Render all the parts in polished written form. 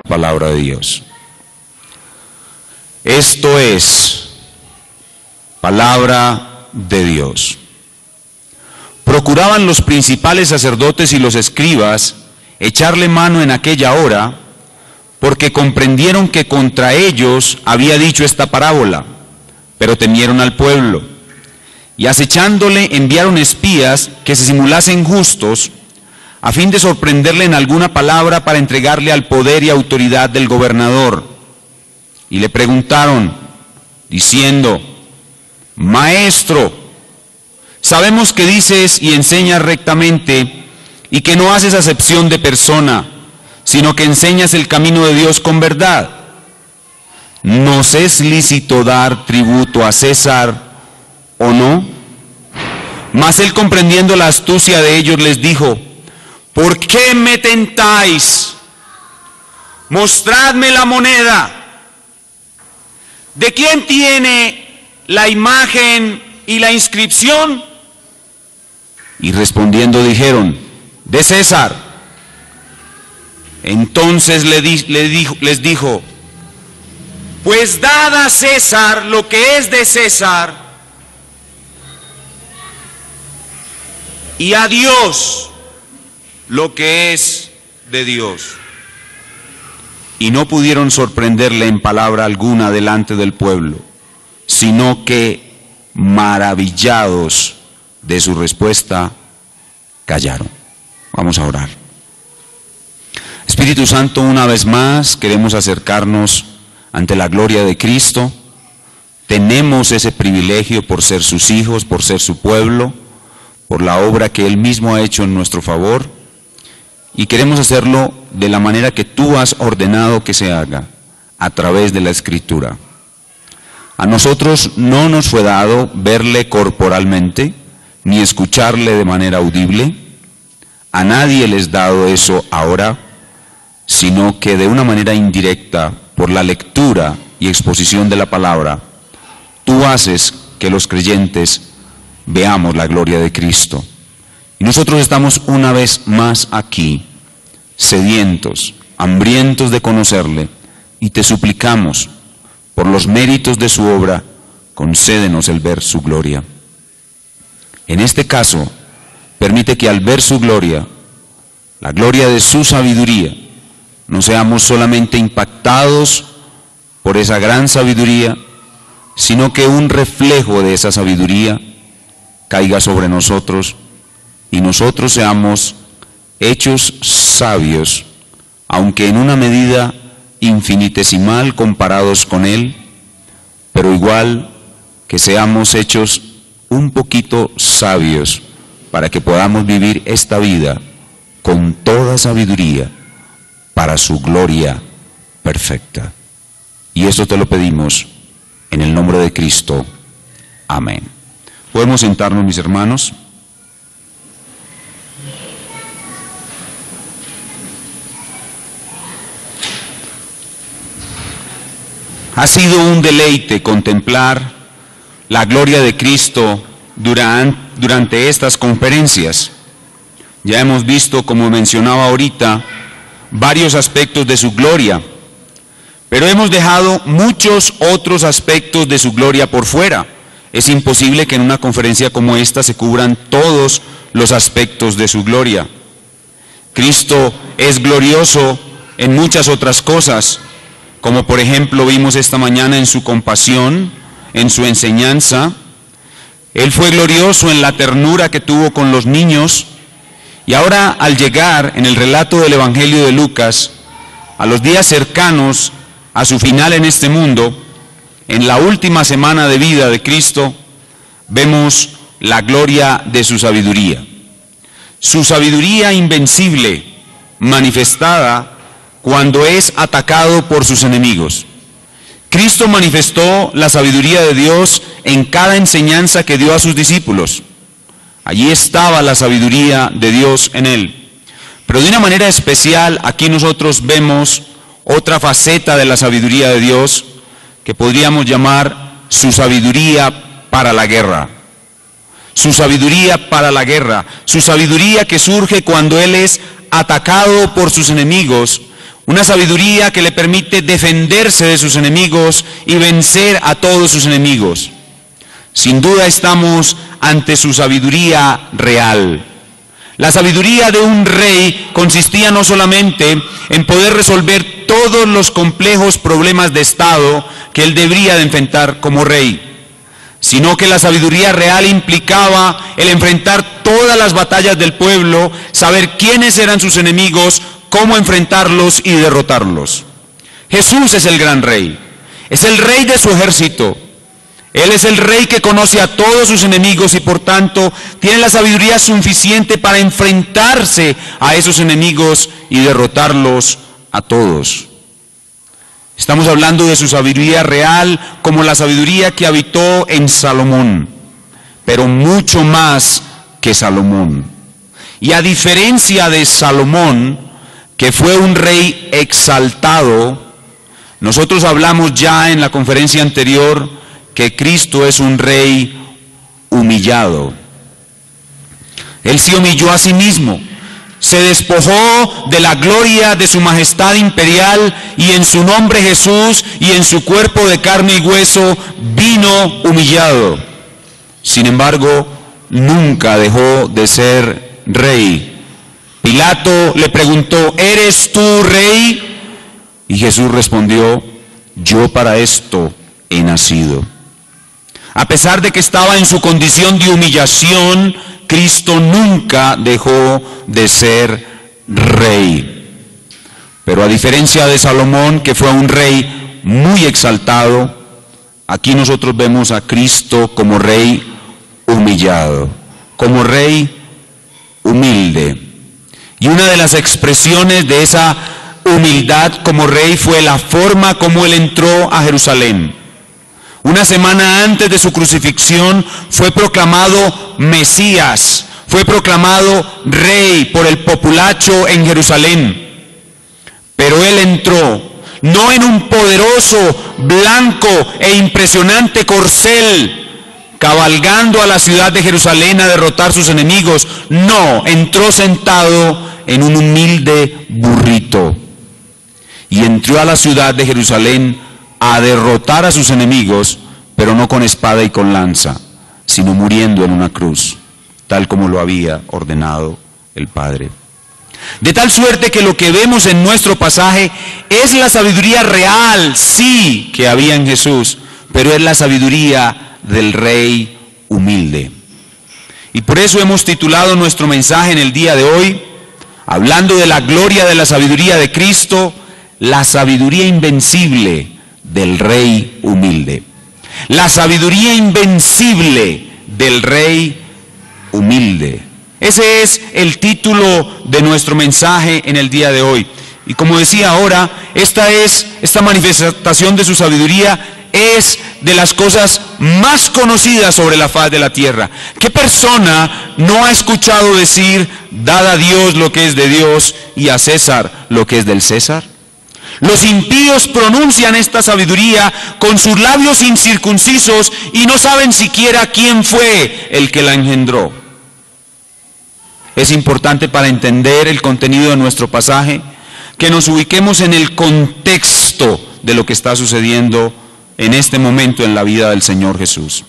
Palabra de Dios. Esto es palabra de Dios. Procuraban los principales sacerdotes y los escribas echarle mano en aquella hora, porque comprendieron que contra ellos había dicho esta parábola, pero temieron al pueblo. Y acechándole enviaron espías que se simulasen justos, a fin de sorprenderle en alguna palabra para entregarle al poder y autoridad del gobernador. Y le preguntaron, diciendo: Maestro, sabemos que dices y enseñas rectamente, y que no haces acepción de persona, sino que enseñas el camino de Dios con verdad. ¿Nos es lícito dar tributo a César o no? Mas él, comprendiendo la astucia de ellos, les dijo: ¿por qué me tentáis? Mostradme la moneda. ¿De quién tiene la imagen y la inscripción? Y respondiendo dijeron: de César. Entonces les dijo: pues dad a César lo que es de César, y a Dios lo que es de Dios. Y no pudieron sorprenderle en palabra alguna delante del pueblo, sino que, maravillados de su respuesta, callaron. Vamos a orar. Espíritu Santo, una vez más queremos acercarnos ante la gloria de Cristo. Tenemos ese privilegio por ser sus hijos, por ser su pueblo, por la obra que Él mismo ha hecho en nuestro favor. Y queremos hacerlo de la manera que tú has ordenado que se haga, a través de la Escritura. A nosotros no nos fue dado verle corporalmente, ni escucharle de manera audible. A nadie les dado eso ahora, sino que de una manera indirecta, por la lectura y exposición de la palabra, tú haces que los creyentes veamos la gloria de Cristo. Y nosotros estamos una vez más aquí, sedientos, hambrientos de conocerle, y te suplicamos, por los méritos de su obra, concédenos el ver su gloria. En este caso, permite que al ver su gloria, la gloria de su sabiduría, no seamos solamente impactados por esa gran sabiduría, sino que un reflejo de esa sabiduría caiga sobre nosotros y nosotros seamos hechos sabios, aunque en una medida infinitesimal comparados con Él, pero igual que seamos hechos un poquito sabios para que podamos vivir esta vida con toda sabiduría para su gloria perfecta. Y esto te lo pedimos en el nombre de Cristo. Amén. ¿Podemos sentarnos, mis hermanos? Ha sido un deleite contemplar la gloria de Cristo durante estas conferencias. Ya hemos visto, como mencionaba ahorita, varios aspectos de su gloria, pero hemos dejado muchos otros aspectos de su gloria por fuera. Es imposible que en una conferencia como esta se cubran todos los aspectos de su gloria. Cristo es glorioso en muchas otras cosas, como por ejemplo vimos esta mañana en su compasión, en su enseñanza. Él fue glorioso en la ternura que tuvo con los niños. Y ahora, al llegar en el relato del Evangelio de Lucas, a los días cercanos a su final en este mundo, en la última semana de vida de Cristo, vemos la gloria de su sabiduría. Su sabiduría invencible, manifestada cuando es atacado por sus enemigos. Cristo manifestó la sabiduría de Dios en cada enseñanza que dio a sus discípulos. Allí estaba la sabiduría de Dios en Él. Pero de una manera especial, aquí nosotros vemos otra faceta de la sabiduría de Dios, que podríamos llamar su sabiduría para la guerra. Su sabiduría para la guerra. Su sabiduría que surge cuando Él es atacado por sus enemigos, Una sabiduría que le permite defenderse de sus enemigos y vencer a todos sus enemigos. Sin duda estamos ante su sabiduría real. La sabiduría de un rey consistía no solamente en poder resolver todos los complejos problemas de Estado que él debería de enfrentar como rey, sino que la sabiduría real implicaba el enfrentar todas las batallas del pueblo, saber quiénes eran sus enemigos, cómo enfrentarlos y derrotarlos. Jesús es el gran rey, es el rey de su ejército. Él es el rey que conoce a todos sus enemigos y por tanto tiene la sabiduría suficiente para enfrentarse a esos enemigos y derrotarlos a todos. Estamos hablando de su sabiduría real como la sabiduría que habitó en Salomón, pero mucho más que Salomón. Y a diferencia de Salomón, que fue un rey exaltado, nosotros hablamos ya en la conferencia anterior que Cristo es un rey humillado. Él se humilló a sí mismo, se despojó de la gloria de su majestad imperial y en su nombre Jesús y en su cuerpo de carne y hueso vino humillado. Sin embargo, nunca dejó de ser rey. Pilato le preguntó, ¿eres tú rey? Y Jesús respondió, yo para esto he nacido. A pesar de que estaba en su condición de humillación, Cristo nunca dejó de ser rey. Pero a diferencia de Salomón, que fue un rey muy exaltado, aquí nosotros vemos a Cristo como rey humillado, como rey humilde. Y una de las expresiones de esa humildad como rey fue la forma como él entró a Jerusalén. Una semana antes de su crucifixión fue proclamado Mesías, fue proclamado rey por el populacho en Jerusalén. Pero él entró no en un poderoso, blanco e impresionante corcel, cabalgando a la ciudad de Jerusalén a derrotar sus enemigos. No, entró sentado en un humilde burrito y entró a la ciudad de Jerusalén a derrotar a sus enemigos, pero no con espada y con lanza, sino muriendo en una cruz, tal como lo había ordenado el Padre. De tal suerte que lo que vemos en nuestro pasaje es la sabiduría real, sí, que había en Jesús, pero es la sabiduría del rey humilde. Y por eso hemos titulado nuestro mensaje en el día de hoy, hablando de la gloria de la sabiduría de Cristo, la sabiduría invencible del rey humilde. La sabiduría invencible del rey humilde. Ese es el título de nuestro mensaje en el día de hoy. Y como decía ahora, esta manifestación de su sabiduría es de las cosas más conocidas sobre la faz de la tierra. ¿Qué persona no ha escuchado decir, dad a Dios lo que es de Dios y a César lo que es del César? Los impíos pronuncian esta sabiduría con sus labios incircuncisos y no saben siquiera quién fue el que la engendró. Es importante para entender el contenido de nuestro pasaje que nos ubiquemos en el contexto de lo que está sucediendo en este momento en la vida del Señor Jesús.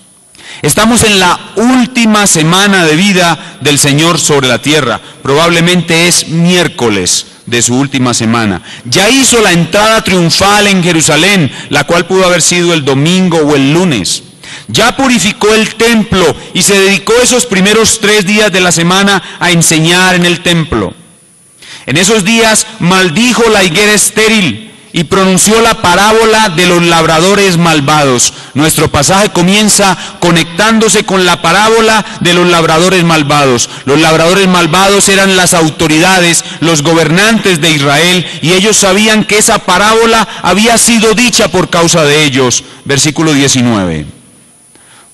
Estamos en la última semana de vida del Señor sobre la tierra. Probablemente es miércoles de su última semana. Ya hizo la entrada triunfal en Jerusalén, la cual pudo haber sido el domingo o el lunes. Ya purificó el templo y se dedicó esos primeros 3 días de la semana a enseñar en el templo. En esos días maldijo la higuera estéril y pronunció la parábola de los labradores malvados. Nuestro pasaje comienza conectándose con la parábola de los labradores malvados. Los labradores malvados eran las autoridades, los gobernantes de Israel, y ellos sabían que esa parábola había sido dicha por causa de ellos. Versículo 19.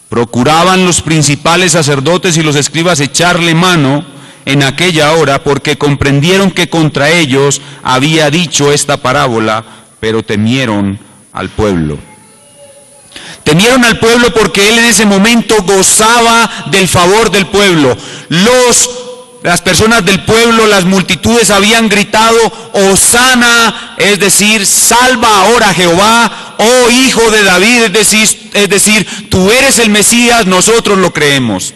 Procuraban los principales sacerdotes y los escribas echarle mano en aquella hora, porque comprendieron que contra ellos había dicho esta parábola, pero temieron al pueblo. Temieron al pueblo porque él en ese momento gozaba del favor del pueblo. Los las personas del pueblo, las multitudes habían gritado, Hosana, es decir, salva ahora Jehová, oh hijo de David, es decir, tú eres el Mesías, nosotros lo creemos.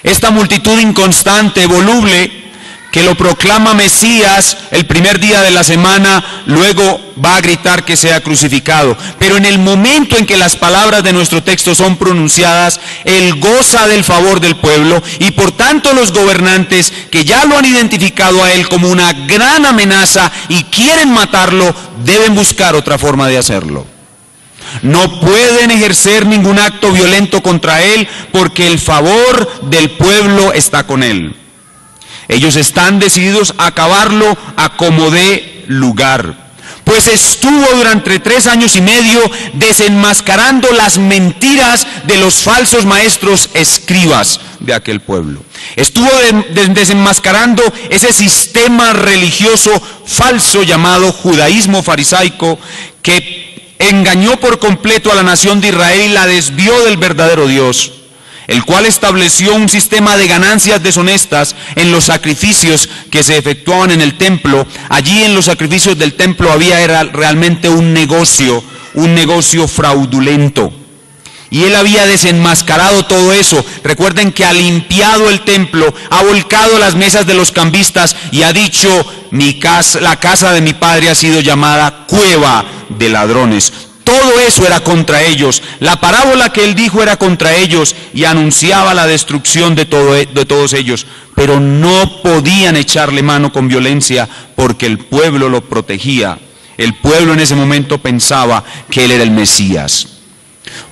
Esta multitud inconstante, voluble, que lo proclama Mesías el primer día de la semana, luego va a gritar que sea crucificado. Pero en el momento en que las palabras de nuestro texto son pronunciadas, él goza del favor del pueblo y por tanto los gobernantes que ya lo han identificado a él como una gran amenaza y quieren matarlo, deben buscar otra forma de hacerlo. No pueden ejercer ningún acto violento contra él porque el favor del pueblo está con él. Ellos están decididos a acabarlo a como dé lugar. Pues estuvo durante 3 años y medio desenmascarando las mentiras de los falsos maestros escribas de aquel pueblo. Estuvo desenmascarando ese sistema religioso falso llamado judaísmo farisaico que engañó por completo a la nación de Israel y la desvió del verdadero Dios, el cual estableció un sistema de ganancias deshonestas en los sacrificios que se efectuaban en el templo. Allí en los sacrificios del templo era realmente un negocio fraudulento. Y él había desenmascarado todo eso. Recuerden que ha limpiado el templo, ha volcado las mesas de los cambistas y ha dicho, la casa de mi padre ha sido llamada cueva de ladrones. Todo eso era contra ellos. La parábola que él dijo era contra ellos y anunciaba la destrucción de todos ellos. Pero no podían echarle mano con violencia porque el pueblo lo protegía. El pueblo en ese momento pensaba que él era el Mesías.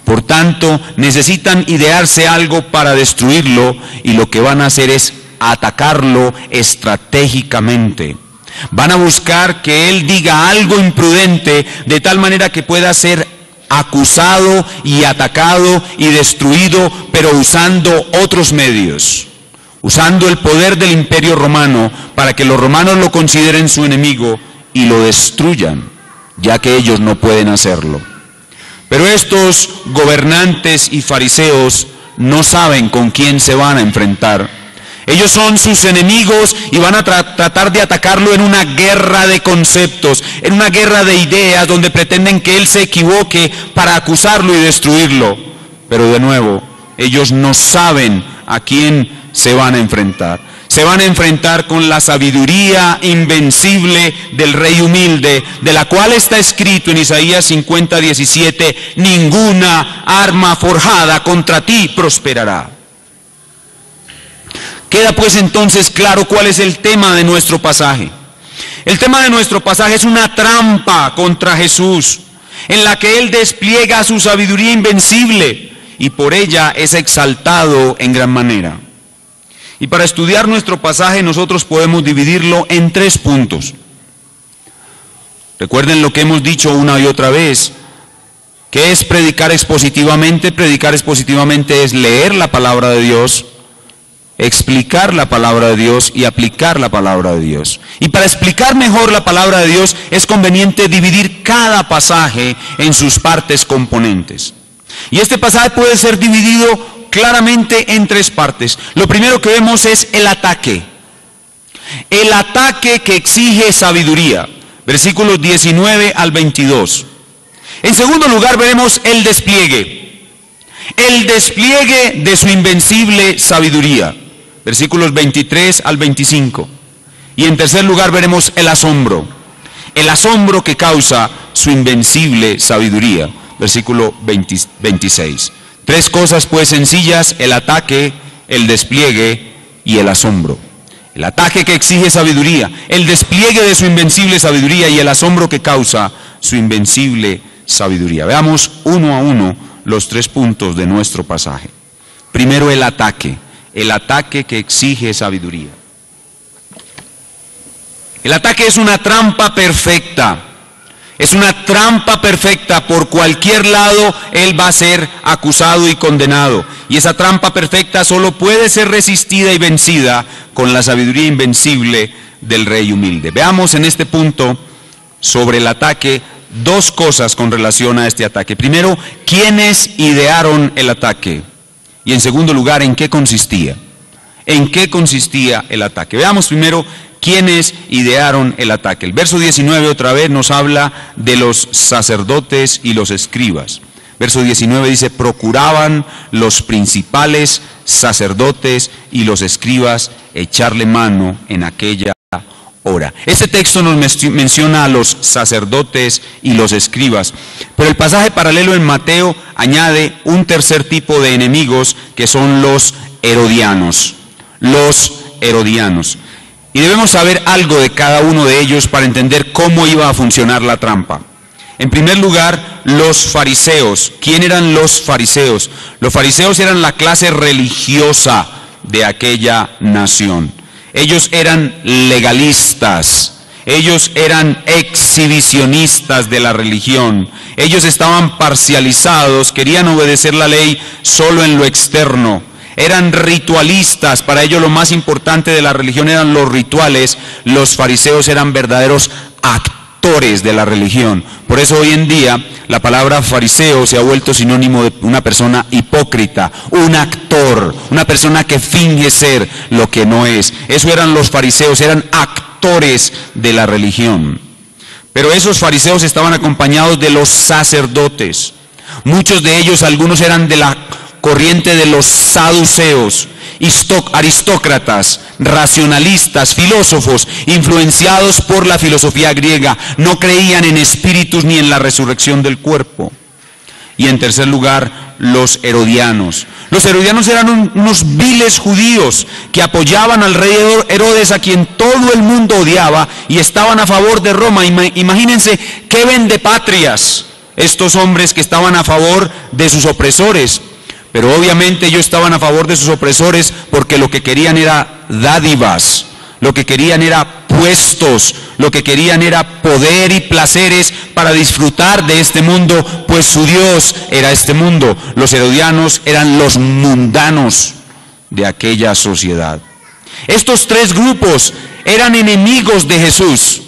Por tanto, necesitan idearse algo para destruirlo y lo que van a hacer es atacarlo estratégicamente. Van a buscar que él diga algo imprudente de tal manera que pueda ser acusado y atacado y destruido, pero usando otros medios, usando el poder del Imperio Romano para que los romanos lo consideren su enemigo y lo destruyan, ya que ellos no pueden hacerlo. Pero estos gobernantes y fariseos no saben con quién se van a enfrentar. Ellos son sus enemigos y van a tratar de atacarlo en una guerra de conceptos, en una guerra de ideas donde pretenden que él se equivoque para acusarlo y destruirlo. Pero de nuevo, ellos no saben a quién se van a enfrentar. Se van a enfrentar con la sabiduría invencible del rey humilde, de la cual está escrito en Isaías 50:17, ninguna arma forjada contra ti prosperará. Queda pues entonces claro cuál es el tema de nuestro pasaje. El tema de nuestro pasaje es una trampa contra Jesús, en la que él despliega su sabiduría invencible y por ella es exaltado en gran manera. Y para estudiar nuestro pasaje nosotros podemos dividirlo en 3 puntos. Recuerden lo que hemos dicho una y otra vez. ¿Qué es predicar expositivamente? Predicar expositivamente es leer la palabra de Dios, explicar la palabra de Dios y aplicar la palabra de Dios. Y para explicar mejor la palabra de Dios es conveniente dividir cada pasaje en sus partes componentes. Y este pasaje puede ser dividido claramente en 3 partes. Lo primero que vemos es el ataque. El ataque que exige sabiduría. Versículos 19 al 22. En segundo lugar veremos el despliegue. El despliegue de su invencible sabiduría. Versículos 23 al 25. Y en tercer lugar veremos el asombro. El asombro que causa su invencible sabiduría. Versículo 26. 3 cosas pues sencillas: el ataque, el despliegue y el asombro. El ataque que exige sabiduría, el despliegue de su invencible sabiduría y el asombro que causa su invencible sabiduría. Veamos uno a uno los 3 puntos de nuestro pasaje. Primero, el ataque que exige sabiduría. El ataque es una trampa perfecta. Es una trampa perfecta. Por cualquier lado él va a ser acusado y condenado. Y esa trampa perfecta solo puede ser resistida y vencida con la sabiduría invencible del rey humilde. Veamos en este punto sobre el ataque 2 cosas con relación a este ataque. Primero, ¿quiénes idearon el ataque? Y en segundo lugar, ¿en qué consistía? ¿En qué consistía el ataque? Veamos primero quiénes idearon el ataque. El verso 19 otra vez nos habla de los sacerdotes y los escribas. Verso 19 dice, procuraban los principales sacerdotes y los escribas echarle mano en aquella hora. Este texto nos menciona a los sacerdotes y los escribas, pero el pasaje paralelo en Mateo añade un tercer tipo de enemigos que son los herodianos. Los herodianos. Y debemos saber algo de cada uno de ellos para entender cómo iba a funcionar la trampa. En primer lugar, los fariseos. ¿Quién eran los fariseos? Los fariseos eran la clase religiosa de aquella nación. Ellos eran legalistas, ellos eran exhibicionistas de la religión, ellos estaban parcializados, querían obedecer la ley solo en lo externo, eran ritualistas, para ellos lo más importante de la religión eran los rituales, los fariseos eran verdaderos actores de la religión. Por eso hoy en día la palabra fariseo se ha vuelto sinónimo de una persona hipócrita, un actor, una persona que finge ser lo que no es. Eso eran los fariseos, eran actores de la religión. Pero esos fariseos estaban acompañados de los sacerdotes. Muchos de ellos, algunos eran de la corriente de los saduceos, aristócratas, racionalistas, filósofos, influenciados por la filosofía griega. No creían en espíritus ni en la resurrección del cuerpo. Y en tercer lugar, los herodianos. Los herodianos eran unos viles judíos que apoyaban al rey Herodes, a quien todo el mundo odiaba, y estaban a favor de Roma. Imagínense qué vendepatrias estos hombres que estaban a favor de sus opresores. Pero obviamente ellos estaban a favor de sus opresores porque lo que querían era dádivas, lo que querían era puestos, lo que querían era poder y placeres para disfrutar de este mundo, pues su Dios era este mundo. Los herodianos eran los mundanos de aquella sociedad. Estos tres grupos eran enemigos de Jesús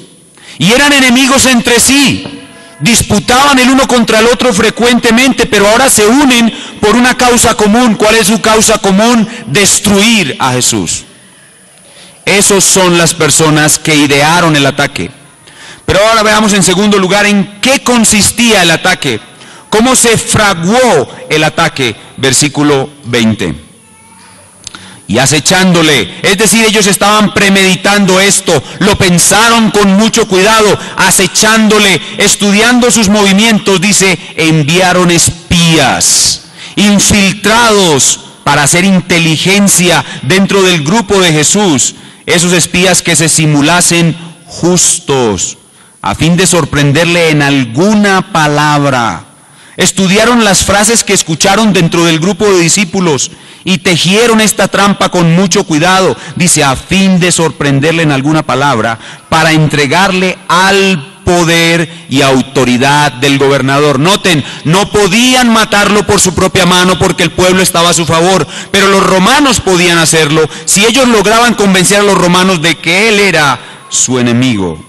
y eran enemigos entre sí. Disputaban el uno contra el otro frecuentemente, pero ahora se unen por una causa común. ¿Cuál es su causa común? Destruir a Jesús. Esos son las personas que idearon el ataque. Pero ahora veamos en segundo lugar en qué consistía el ataque. ¿Cómo se fraguó el ataque? Versículo 20. Y acechándole, es decir, ellos estaban premeditando esto, lo pensaron con mucho cuidado, acechándole, estudiando sus movimientos, dice, enviaron espías, infiltrados para hacer inteligencia dentro del grupo de Jesús, esos espías que se simulasen justos, a fin de sorprenderle en alguna palabra. Estudiaron las frases que escucharon dentro del grupo de discípulos y tejieron esta trampa con mucho cuidado, dice, a fin de sorprenderle en alguna palabra, para entregarle al poder y autoridad del gobernador. Noten, no podían matarlo por su propia mano porque el pueblo estaba a su favor, pero los romanos podían hacerlo si ellos lograban convencer a los romanos de que él era su enemigo.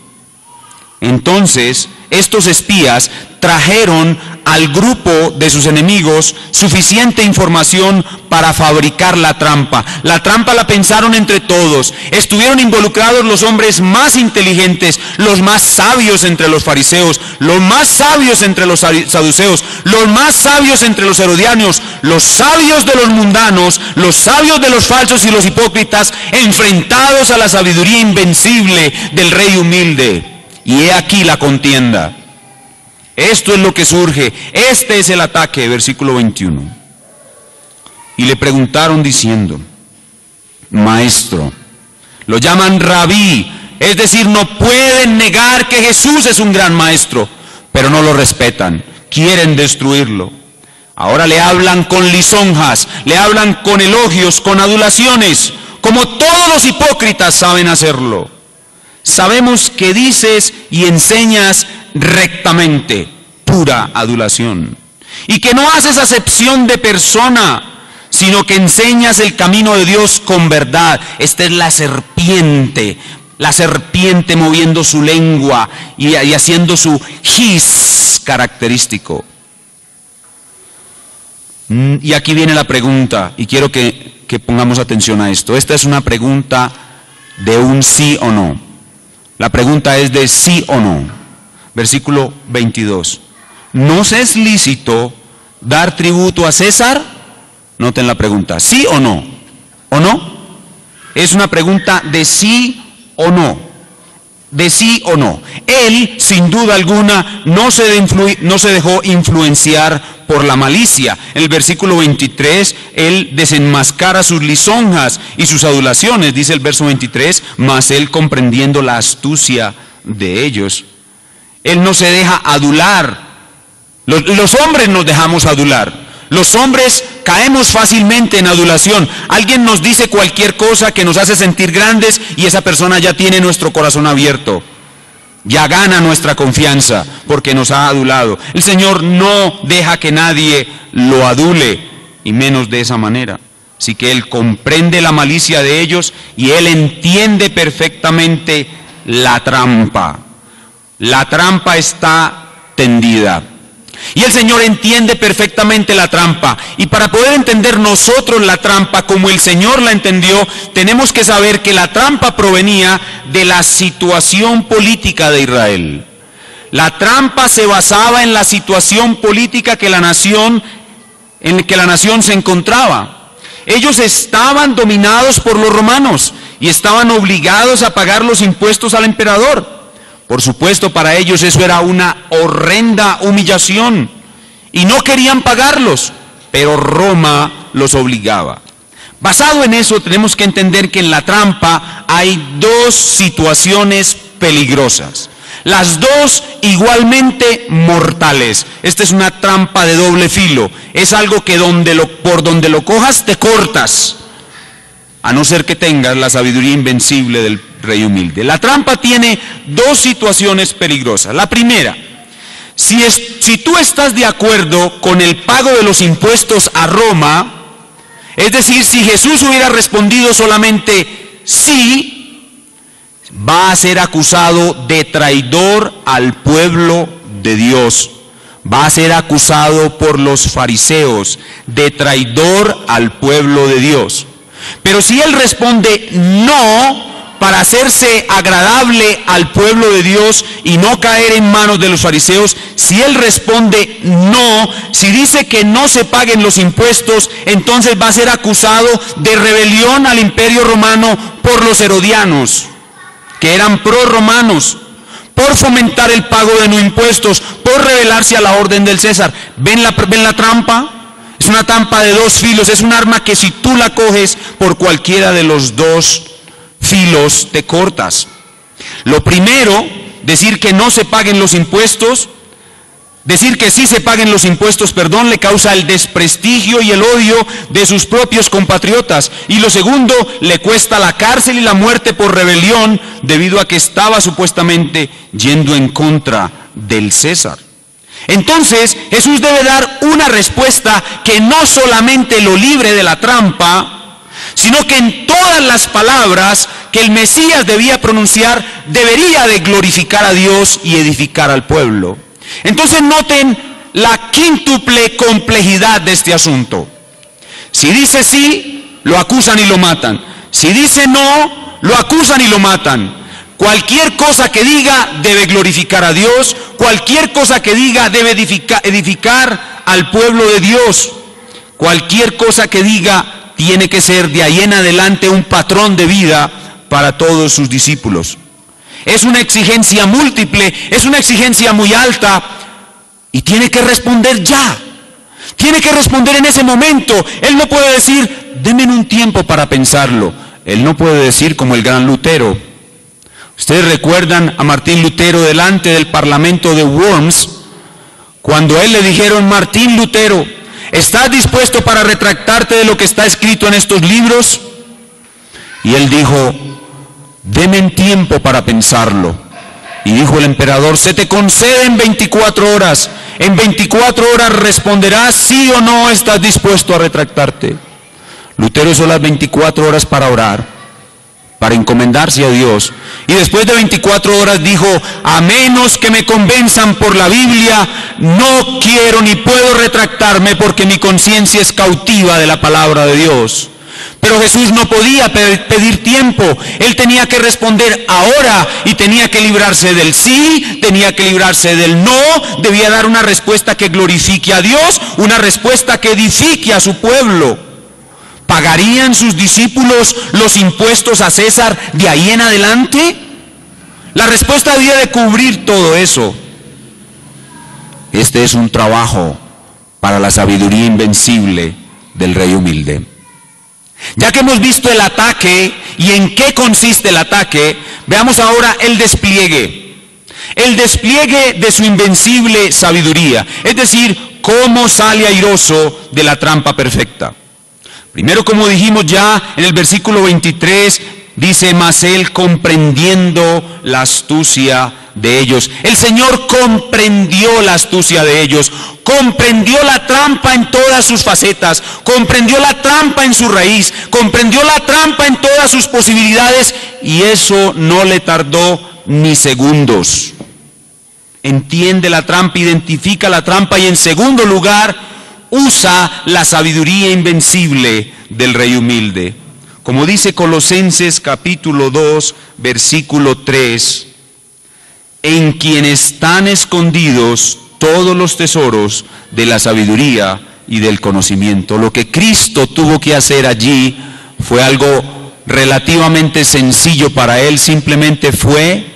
Entonces, estos espías trajeron al grupo de sus enemigos suficiente información para fabricar la trampa. La trampa la pensaron entre todos. Estuvieron involucrados los hombres más inteligentes, los más sabios entre los fariseos, los más sabios entre los saduceos, los más sabios entre los herodianos, los sabios de los mundanos, los sabios de los falsos y los hipócritas, enfrentados a la sabiduría invencible del rey humilde. Y he aquí la contienda. Esto es lo que surge. Este es el ataque, versículo 21. Y le preguntaron diciendo, maestro, lo llaman rabí, es decir, no pueden negar que Jesús es un gran maestro, pero no lo respetan, quieren destruirlo. Ahora le hablan con lisonjas, le hablan con elogios, con adulaciones, como todos los hipócritas saben hacerlo. Sabemos que dices y enseñas rectamente, pura adulación, y que no haces acepción de persona, sino que enseñas el camino de Dios con verdad. Esta es la serpiente moviendo su lengua y haciendo su hiss característico. Y aquí viene la pregunta, y quiero que que pongamos atención a esto. Esta es una pregunta de un sí o no. La pregunta es de sí o no. Versículo 22. ¿Nos es lícito dar tributo a César? Noten la pregunta. ¿Sí o no? ¿O no? Es una pregunta de sí o no. De sí o no. Él, sin duda alguna, no se dejó influenciar por la malicia. En el versículo 23, él desenmascara sus lisonjas y sus adulaciones, dice el verso 23, mas él comprendiendo la astucia de ellos. Él no se deja adular. Los hombres nos dejamos adular. Los hombres caemos fácilmente en adulación. Alguien nos dice cualquier cosa que nos hace sentir grandes y esa persona ya tiene nuestro corazón abierto. Ya gana nuestra confianza porque nos ha adulado. El Señor no deja que nadie lo adule, y menos de esa manera. Así que Él comprende la malicia de ellos y Él entiende perfectamente la trampa. La trampa está tendida. Y el Señor entiende perfectamente la trampa. Y para poder entender nosotros la trampa como el Señor la entendió, tenemos que saber que la trampa provenía de la situación política de Israel. La trampa se basaba en la situación política en que la nación se encontraba. Ellos estaban dominados por los romanos y estaban obligados a pagar los impuestos al emperador. Por supuesto, para ellos eso era una horrenda humillación y no querían pagarlos, pero Roma los obligaba. Basado en eso, tenemos que entender que en la trampa hay dos situaciones peligrosas, las dos igualmente mortales. Esta es una trampa de doble filo, es algo que por donde lo cojas te cortas, a no ser que tengas la sabiduría invencible del rey humilde. La trampa tiene dos situaciones peligrosas. La primera, si tú estás de acuerdo con el pago de los impuestos a Roma, es decir, si Jesús hubiera respondido solamente sí, va a ser acusado de traidor al pueblo de Dios. Va a ser acusado por los fariseos de traidor al pueblo de Dios. Pero si él responde no, para hacerse agradable al pueblo de Dios y no caer en manos de los fariseos, si él responde no, si dice que no se paguen los impuestos, entonces va a ser acusado de rebelión al imperio romano por los herodianos, que eran pro-romanos, por fomentar el pago de no impuestos, por rebelarse a la orden del César. ¿Ven la trampa? Es una trampa de dos filos, es un arma que si tú la coges por cualquiera de los dos filos te cortas. Lo primero, decir que no se paguen los impuestos, decir que sí se paguen los impuestos, le causa el desprestigio y el odio de sus propios compatriotas. Y lo segundo, le cuesta la cárcel y la muerte por rebelión, debido a que estaba supuestamente yendo en contra del César. Entonces, Jesús debe dar una respuesta que no solamente lo libre de la trampa, sino que en todas las palabras que el Mesías debía pronunciar, debería de glorificar a Dios y edificar al pueblo. Entonces noten la quíntuple complejidad de este asunto. Si dice sí, lo acusan y lo matan. Si dice no, lo acusan y lo matan. Cualquier cosa que diga debe glorificar a Dios, cualquier cosa que diga debe edificar al pueblo de Dios. Cualquier cosa que diga tiene que ser de ahí en adelante un patrón de vida para todos sus discípulos. Es una exigencia múltiple, es una exigencia muy alta y tiene que responder ya. Tiene que responder en ese momento. Él no puede decir, denme un tiempo para pensarlo. Él no puede decir como el gran Lutero. Ustedes recuerdan a Martín Lutero delante del parlamento de Worms, cuando a él le dijeron, Martín Lutero, ¿estás dispuesto para retractarte de lo que está escrito en estos libros? Y él dijo, deme tiempo para pensarlo. Y dijo el emperador, se te conceden 24 horas. En 24 horas responderás sí o no estás dispuesto a retractarte. Lutero usó las 24 horas para orar, para encomendarse a Dios. Y después de 24 horas dijo, a menos que me convenzan por la Biblia, no quiero ni puedo retractarme porque mi conciencia es cautiva de la palabra de Dios. Pero Jesús no podía pedir tiempo. Él tenía que responder ahora y tenía que librarse del sí, tenía que librarse del no. Debía dar una respuesta que glorifique a Dios, una respuesta que edifique a su pueblo. ¿Pagarían sus discípulos los impuestos a César de ahí en adelante? La respuesta debía de cubrir todo eso. Este es un trabajo para la sabiduría invencible del Rey humilde. Ya que hemos visto el ataque y en qué consiste el ataque, veamos ahora el despliegue. El despliegue de su invencible sabiduría, es decir, cómo sale airoso de la trampa perfecta. Primero, como dijimos ya en el versículo 23, dice, mas él comprendiendo la astucia de ellos. El Señor comprendió la astucia de ellos, comprendió la trampa en todas sus facetas, comprendió la trampa en su raíz, comprendió la trampa en todas sus posibilidades, y eso no le tardó ni segundos. Entiende la trampa, identifica la trampa y en segundo lugar usa la sabiduría invencible del Rey humilde. Como dice Colosenses capítulo 2, versículo 3, en quien están escondidos todos los tesoros de la sabiduría y del conocimiento. Lo que Cristo tuvo que hacer allí fue algo relativamente sencillo para él. Simplemente fue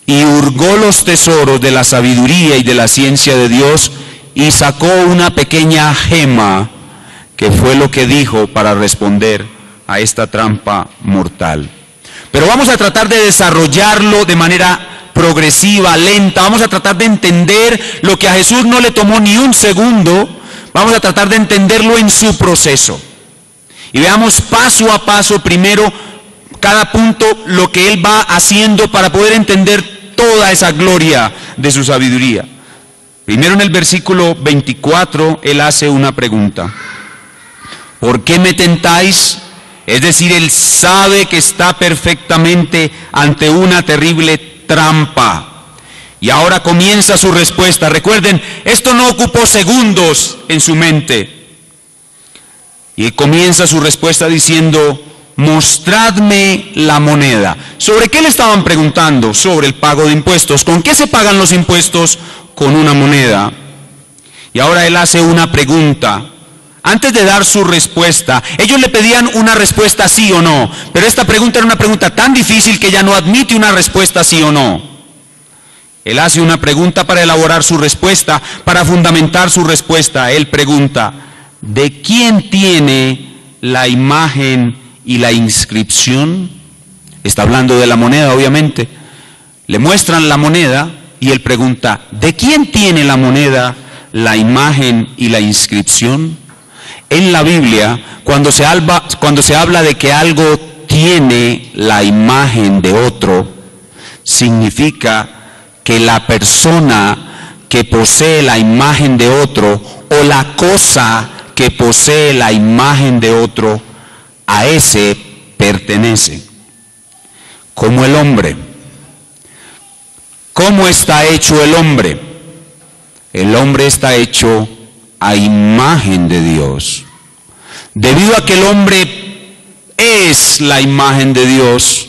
y hurgó los tesoros de la sabiduría y de la ciencia de Dios y sacó una pequeña gema que fue lo que dijo para responder a esta trampa mortal. Pero vamos a tratar de desarrollarlo de manera progresiva, lenta. Vamos a tratar de entender lo que a Jesús no le tomó ni un segundo. Vamos a tratar de entenderlo en su proceso. Y veamos paso a paso, primero, cada punto, lo que él va haciendo para poder entender toda esa gloria de su sabiduría. Primero, en el versículo 24, él hace una pregunta. ¿Por qué me tentáis? Es decir, él sabe que está perfectamente ante una terrible trampa. Y ahora comienza su respuesta. Recuerden, esto no ocupó segundos en su mente. Y comienza su respuesta diciendo, mostradme la moneda. ¿Sobre qué le estaban preguntando? Sobre el pago de impuestos. ¿Con qué se pagan los impuestos? Con una moneda. Y ahora él hace una pregunta. Antes de dar su respuesta, ellos le pedían una respuesta sí o no, pero esta pregunta era una pregunta tan difícil que ya no admite una respuesta sí o no. Él hace una pregunta para elaborar su respuesta, para fundamentar su respuesta. Él pregunta, ¿de quién tiene la imagen y la inscripción? Está hablando de la moneda, obviamente. Le muestran la moneda y él pregunta, ¿de quién tiene la moneda, la imagen y la inscripción? En la Biblia, cuando se habla de que algo tiene la imagen de otro, significa que la persona que posee la imagen de otro o la cosa que posee la imagen de otro, a ese pertenece. Como el hombre. ¿Cómo está hecho el hombre? El hombre está hecho a imagen de Dios. Debido a que el hombre es la imagen de Dios,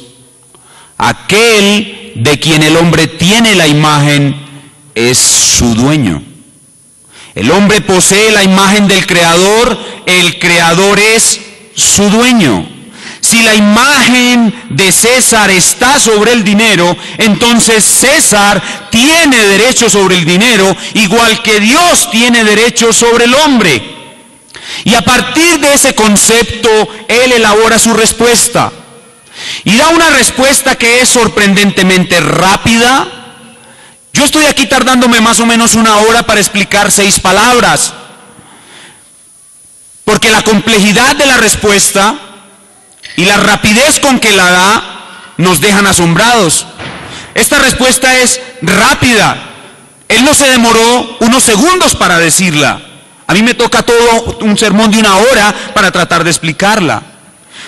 aquel de quien el hombre tiene la imagen es su dueño. El hombre posee la imagen del Creador, el Creador es su dueño. Si la imagen de César está sobre el dinero, entonces César tiene derecho sobre el dinero, igual que Dios tiene derecho sobre el hombre. Y a partir de ese concepto, él elabora su respuesta. Y da una respuesta que es sorprendentemente rápida. Yo estoy aquí tardándome más o menos 1 hora para explicar 6 palabras. Porque la complejidad de la respuesta y la rapidez con que la da nos dejan asombrados. Esta respuesta es rápida. Él no se demoró unos segundos para decirla. A mí me toca todo un sermón de 1 hora para tratar de explicarla.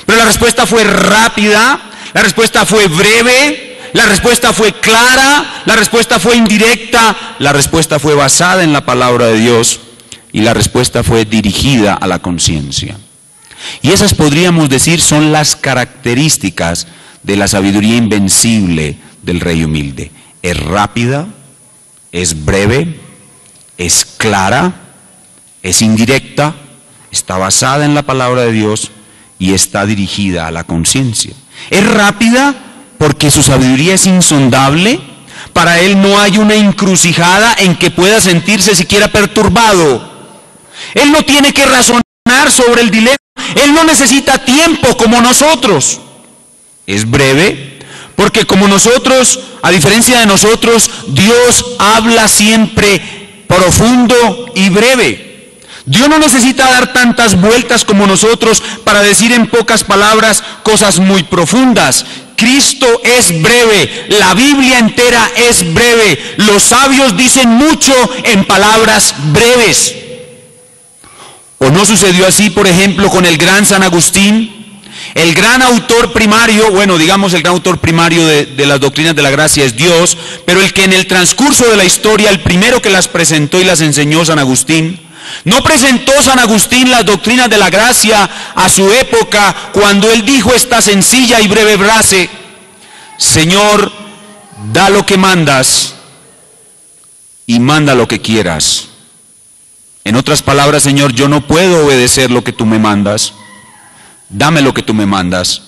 Pero la respuesta fue rápida, la respuesta fue breve, la respuesta fue clara, la respuesta fue indirecta, la respuesta fue basada en la palabra de Dios y la respuesta fue dirigida a la conciencia. Y esas, podríamos decir, son las características de la sabiduría invencible del rey humilde. Es rápida, es breve, es clara, es indirecta, está basada en la palabra de Dios y está dirigida a la conciencia. Es rápida porque su sabiduría es insondable. Para él no hay una encrucijada en que pueda sentirse siquiera perturbado. Él no tiene que razonar sobre el dilema. Él no necesita tiempo como nosotros. Es breve porque, como nosotros, a diferencia de nosotros, Dios habla siempre profundo y breve. Dios no necesita dar tantas vueltas como nosotros para decir en pocas palabras cosas muy profundas. Cristo es breve, la Biblia entera es breve. Los sabios dicen mucho en palabras breves. ¿O no sucedió así, por ejemplo, con el gran San Agustín? El gran autor primario, bueno, digamos el gran autor primario de las doctrinas de la gracia es Dios, pero el que en el transcurso de la historia, el primero que las presentó y las enseñó, San Agustín. No presentó San Agustín las doctrinas de la gracia a su época cuando él dijo esta sencilla y breve frase: Señor, da lo que mandas y manda lo que quieras. En otras palabras, Señor, yo no puedo obedecer lo que tú me mandas, dame lo que tú me mandas,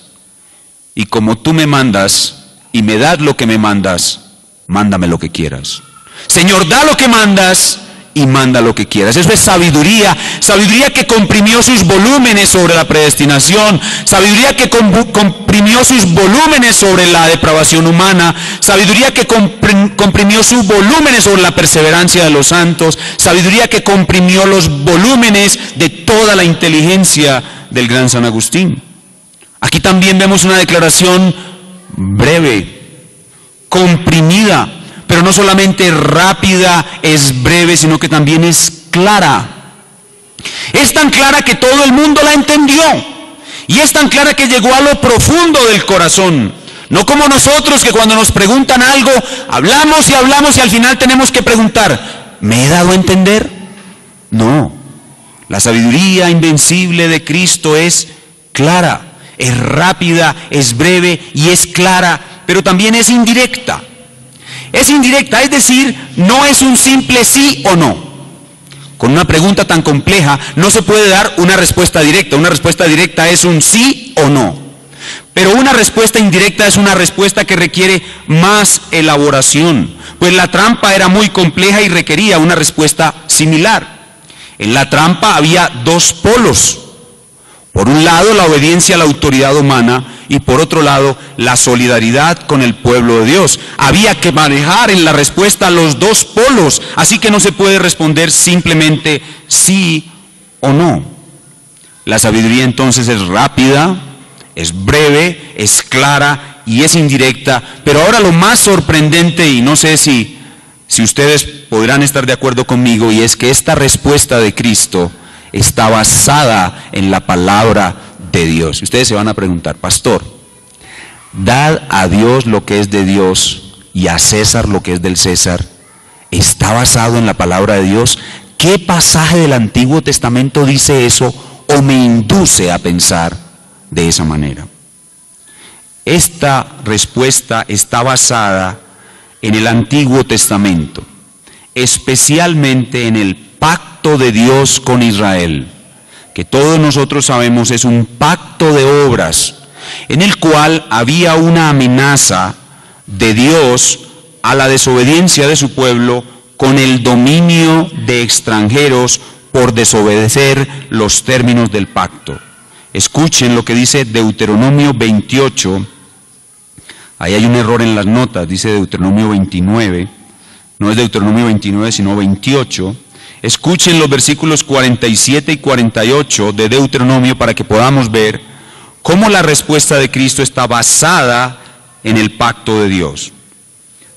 y como tú me mandas y me das lo que me mandas, mándame lo que quieras. Señor, da lo que mandas y manda lo que quieras. Eso es sabiduría, sabiduría que comprimió sus volúmenes sobre la predestinación, sabiduría que comprimió sus volúmenes sobre la depravación humana, sabiduría que comprimió sus volúmenes sobre la perseverancia de los santos, sabiduría que comprimió los volúmenes de toda la inteligencia del gran San Agustín. Aquí también vemos una declaración breve, comprimida, pero no solamente rápida, es breve, sino que también es clara. Es tan clara que todo el mundo la entendió. Y es tan clara que llegó a lo profundo del corazón. No como nosotros, que cuando nos preguntan algo, hablamos y hablamos y al final tenemos que preguntar, ¿me he dado a entender? No. La sabiduría invencible de Cristo es clara, es rápida, es breve y es clara, pero también es indirecta. Es indirecta, es decir, no es un simple sí o no. Con una pregunta tan compleja no se puede dar una respuesta directa. Una respuesta directa es un sí o no. Pero una respuesta indirecta es una respuesta que requiere más elaboración, pues la trampa era muy compleja y requería una respuesta similar. En la trampa había dos polos. Por un lado, la obediencia a la autoridad humana, y por otro lado, la solidaridad con el pueblo de Dios. Había que manejar en la respuesta los dos polos, así que no se puede responder simplemente sí o no. La sabiduría entonces es rápida, es breve, es clara y es indirecta, pero ahora lo más sorprendente, y no sé si ustedes podrán estar de acuerdo conmigo, y es que esta respuesta de Cristo está basada en la palabra de Dios. Ustedes se van a preguntar, pastor, dad a Dios lo que es de Dios y a César lo que es del César. ¿Está basado en la palabra de Dios? ¿Qué pasaje del Antiguo Testamento dice eso o me induce a pensar de esa manera? Esta respuesta está basada en el Antiguo Testamento, especialmente en el pacto de Dios con Israel, que todos nosotros sabemos es un pacto de obras, en el cual había una amenaza de Dios a la desobediencia de su pueblo con el dominio de extranjeros por desobedecer los términos del pacto. Escuchen lo que dice Deuteronomio 28, ahí hay un error en las notas, dice Deuteronomio 29, no es Deuteronomio 29 sino 28, escuchen los versículos 47 y 48 de Deuteronomio para que podamos ver cómo la respuesta de Cristo está basada en el pacto de Dios.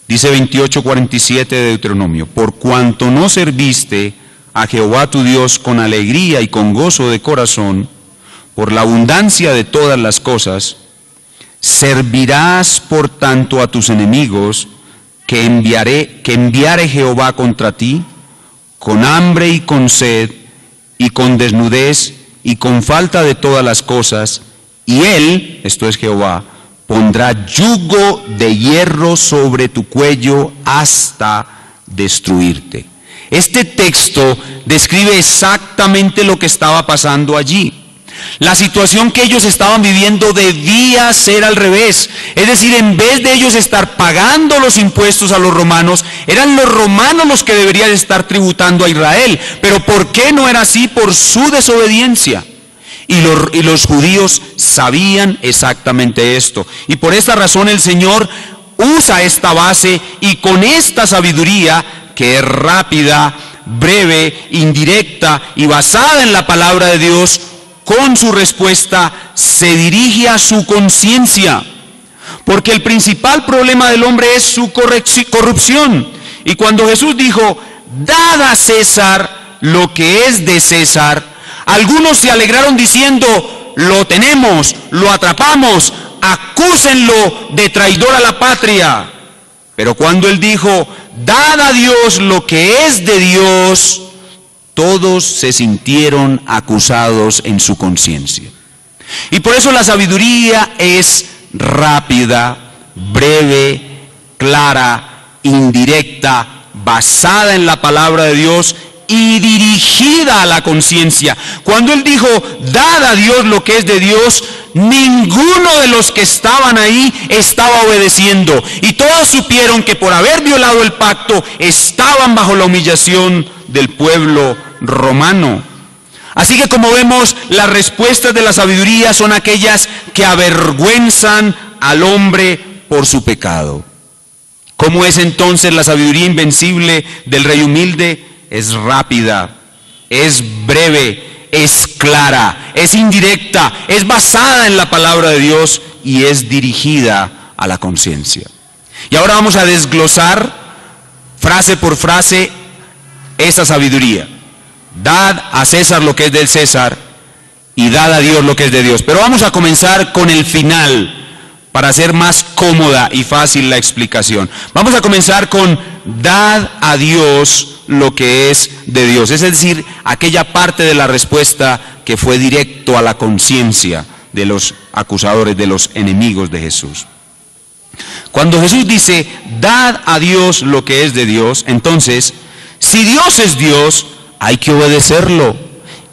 Dice 28:47 de Deuteronomio, por cuanto no serviste a Jehová tu Dios con alegría y con gozo de corazón, por la abundancia de todas las cosas, servirás por tanto a tus enemigos que enviare Jehová contra ti, con hambre y con sed, y con desnudez y con falta de todas las cosas, y Él, esto es Jehová, pondrá yugo de hierro sobre tu cuello hasta destruirte. Este texto describe exactamente lo que estaba pasando allí. La situación que ellos estaban viviendo debía ser al revés. Es decir, en vez de ellos estar pagando los impuestos a los romanos, eran los romanos los que deberían estar tributando a Israel. Pero ¿por qué no era así? Por su desobediencia. Y los judíos sabían exactamente esto. Y por esta razón el Señor usa esta base y con esta sabiduría, que es rápida, breve, indirecta y basada en la palabra de Dios, con su respuesta se dirige a su conciencia. Porque el principal problema del hombre es su corrupción. Y cuando Jesús dijo, dad a César lo que es de César, algunos se alegraron diciendo, lo tenemos, lo atrapamos, acúsenlo de traidor a la patria. Pero cuando él dijo, dad a Dios lo que es de Dios, todos se sintieron acusados en su conciencia. Y por eso la sabiduría es rápida, breve, clara, indirecta, basada en la palabra de Dios y dirigida a la conciencia. Cuando él dijo, dad a Dios lo que es de Dios, ninguno de los que estaban ahí estaba obedeciendo. Y todos supieron que por haber violado el pacto, estaban bajo la humillación del pueblo romano. Así que como vemos, las respuestas de la sabiduría son aquellas que avergüenzan al hombre por su pecado. ¿Cómo es entonces la sabiduría invencible del rey humilde? Es rápida, es breve, es clara, es indirecta, es basada en la palabra de Dios y es dirigida a la conciencia. Y ahora vamos a desglosar frase por frase esa sabiduría. Dad a César lo que es del César y dad a Dios lo que es de Dios. Pero vamos a comenzar con el final para hacer más cómoda y fácil la explicación. Vamos a comenzar con dad a Dios lo que es de Dios. Es decir, aquella parte de la respuesta que fue directo a la conciencia de los acusadores, de los enemigos de Jesús. Cuando Jesús dice, dad a Dios lo que es de Dios, entonces, si Dios es Dios, hay que obedecerlo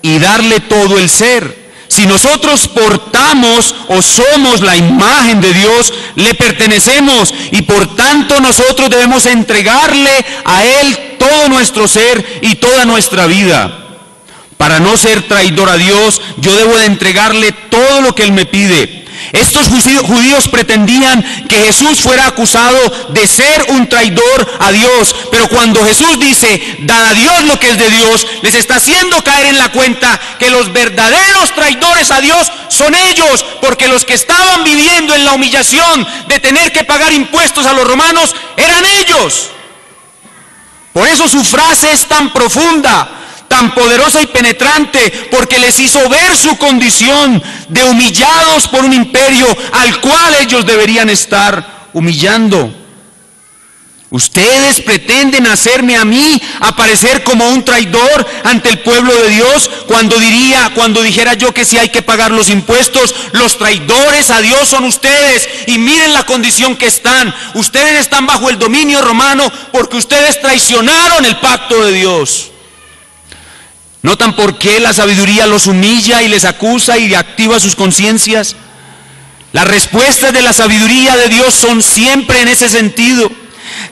y darle todo el ser. Si nosotros portamos o somos la imagen de Dios, le pertenecemos y por tanto nosotros debemos entregarle a Él todo nuestro ser y toda nuestra vida. Para no ser traidor a Dios, yo debo de entregarle todo lo que Él me pide. Estos judíos pretendían que Jesús fuera acusado de ser un traidor a Dios, pero cuando Jesús dice, dad a Dios lo que es de Dios, les está haciendo caer en la cuenta que los verdaderos traidores a Dios son ellos, porque los que estaban viviendo en la humillación de tener que pagar impuestos a los romanos eran ellos. Por eso su frase es tan profunda, tan poderosa y penetrante, porque les hizo ver su condición de humillados por un imperio al cual ellos deberían estar humillando. Ustedes pretenden hacerme a mí aparecer como un traidor ante el pueblo de Dios cuando dijera yo que si hay que pagar los impuestos, los traidores a Dios son ustedes y miren la condición que están. Ustedes están bajo el dominio romano porque ustedes traicionaron el pacto de Dios. ¿Notan por qué la sabiduría los humilla y les acusa y activa sus conciencias? Las respuestas de la sabiduría de Dios son siempre en ese sentido.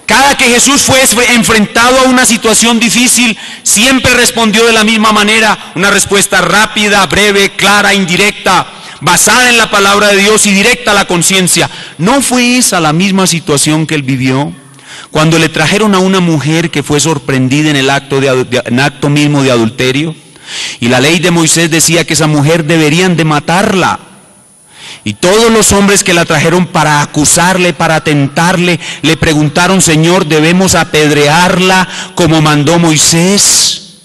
Cada que Jesús fue enfrentado a una situación difícil, siempre respondió de la misma manera, una respuesta rápida, breve, clara, indirecta, basada en la palabra de Dios y directa a la conciencia. ¿No fue esa la misma situación que él vivió? Cuando le trajeron a una mujer que fue sorprendida en el acto mismo de adulterio, y la ley de Moisés decía que esa mujer deberían de matarla. Y todos los hombres que la trajeron para acusarle, para tentarle, le preguntaron, Señor, ¿debemos apedrearla como mandó Moisés?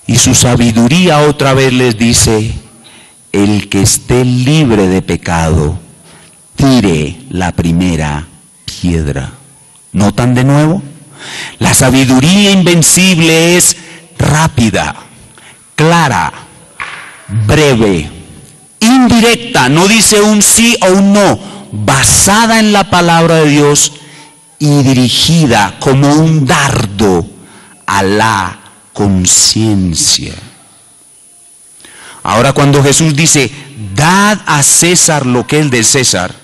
Y su sabiduría otra vez les dice, el que esté libre de pecado, tire la primera piedra. ¿Notan de nuevo? La sabiduría invencible es rápida, clara, breve, indirecta, no dice un sí o un no, basada en la palabra de Dios y dirigida como un dardo a la conciencia. Ahora, cuando Jesús dice, dad a César lo que es de César,